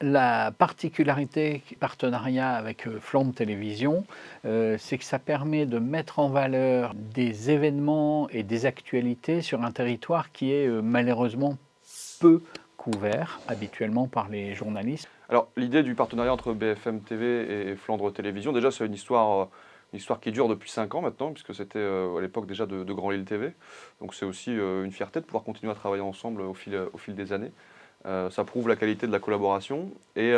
La particularité partenariat avec, Flandre Télévision, c'est que ça permet de mettre en valeur des événements et des actualités sur un territoire qui est, malheureusement peu couvert habituellement par les journalistes. Alors, l'idée du partenariat entre BFM TV et Flandre Télévision, déjà, c'est une histoire qui dure depuis 5 ans maintenant, puisque c'était à l'époque déjà de Grand Lille TV. Donc, c'est aussi une fierté de pouvoir continuer à travailler ensemble au fil des années. Ça prouve la qualité de la collaboration. Et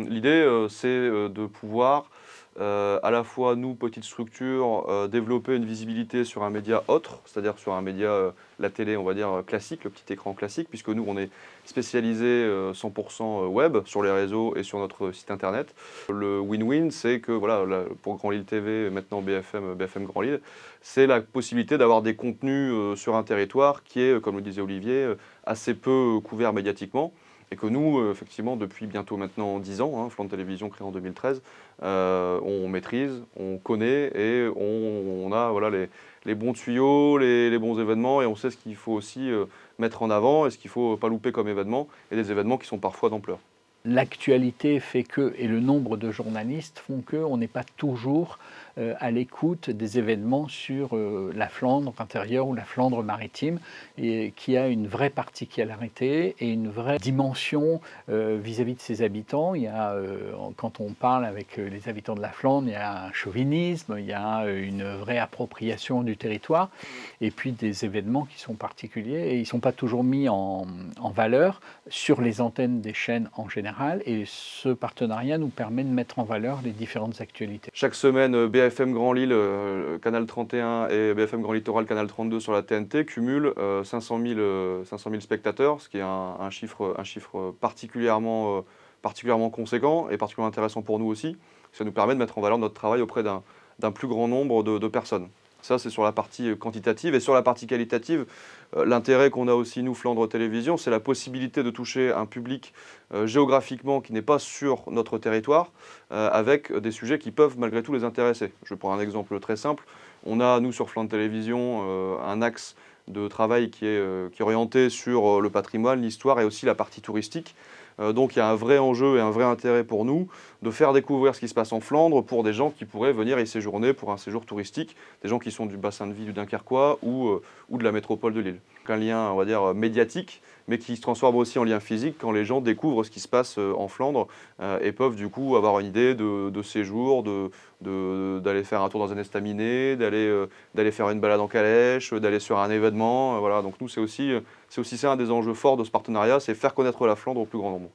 l'idée, c'est de pouvoir, à la fois, nous, petite structure, développer une visibilité sur un média autre, c'est-à-dire sur un média, la télé, on va dire, classique, le petit écran classique, puisque nous, on est spécialisé 100% web, sur les réseaux et sur notre site internet. Le win-win, c'est que voilà, pour Grand Lille TV, maintenant BFM Grand Lille, c'est la possibilité d'avoir des contenus sur un territoire qui est, comme le disait Olivier, assez peu couvert médiatiquement. Et que nous, effectivement, depuis bientôt maintenant 10 ans, Flandre Télévision créé en 2013, on maîtrise, on connaît et on a voilà, les bons tuyaux, les bons événements et on sait ce qu'il faut aussi mettre en avant et ce qu'il ne faut pas louper comme événement et des événements qui sont parfois d'ampleur. L'actualité fait que et le nombre de journalistes font qu'on n'est pas toujours, à l'écoute des événements sur, la Flandre intérieure ou la Flandre maritime et qui a une vraie particularité et une vraie dimension, vis-à-vis de ses habitants. Il y a, quand on parle avec, les habitants de la Flandre, il y a un chauvinisme, il y a, une vraie appropriation du territoire et puis des événements qui sont particuliers et ils ne sont pas toujours mis en valeur sur les antennes des chaînes en général et ce partenariat nous permet de mettre en valeur les différentes actualités. Chaque semaine, BFM Grand Lille, Canal 31 et BFM Grand Littoral, Canal 32 sur la TNT cumulent 500 000 spectateurs, ce qui est un chiffre particulièrement conséquent et particulièrement intéressant pour nous aussi. Ça nous permet de mettre en valeur notre travail auprès d'un plus grand nombre de personnes. Ça, c'est sur la partie quantitative. Et sur la partie qualitative, l'intérêt qu'on a aussi, nous, Flandre Télévision, c'est la possibilité de toucher un public géographiquement qui n'est pas sur notre territoire, avec des sujets qui peuvent malgré tout les intéresser. Je prends un exemple très simple. On a, nous, sur Flandre Télévision, un axe de travail qui est orienté sur le patrimoine, l'histoire et aussi la partie touristique. Donc il y a un vrai enjeu et un vrai intérêt pour nous de faire découvrir ce qui se passe en Flandre pour des gens qui pourraient venir y séjourner pour un séjour touristique, des gens qui sont du bassin de vie du Dunkerquois ou de la métropole de Lille. Un lien, on va dire, médiatique, mais qui se transforme aussi en lien physique quand les gens découvrent ce qui se passe en Flandre et peuvent du coup avoir une idée de séjour, d'aller faire un tour dans un estaminet, d'aller faire une balade en calèche, d'aller sur un événement. Voilà. Donc nous, c'est aussi ça un des enjeux forts de ce partenariat, c'est faire connaître la Flandre au plus grand nombre.